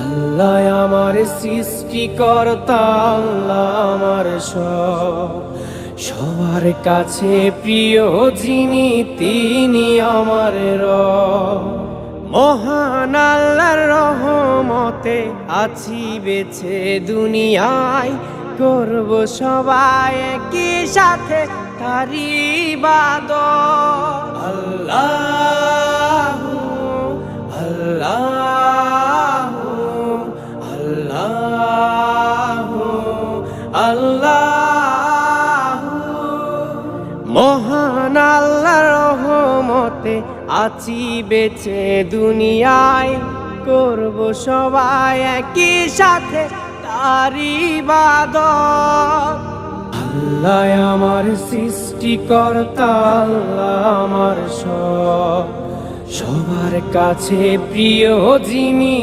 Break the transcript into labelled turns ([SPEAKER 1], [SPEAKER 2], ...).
[SPEAKER 1] আল্লাহ আমার সৃষ্টিকর্তা, আল্লাহ আমার সব, সবার কাছে প্রিয় যিনি তিনি আমার রব। মহান আল্লাহর রহমতে আছি বেঁচে দুনিয়ায়, করব সবাই একই সাথে তার ইবাদত। আল্লাহু আল্লাহু আল্লাহু আল্লাহু। মহান আল্লাহর রহমতে আছি বেঁচে দুনিয়ায়, করব সবাই একই সাথে তার ইবাদত। আল্লাহ আমার সৃষ্টিকর্তা, আল্লাহ আমার সব, সবার কাছে প্রিয় যিনি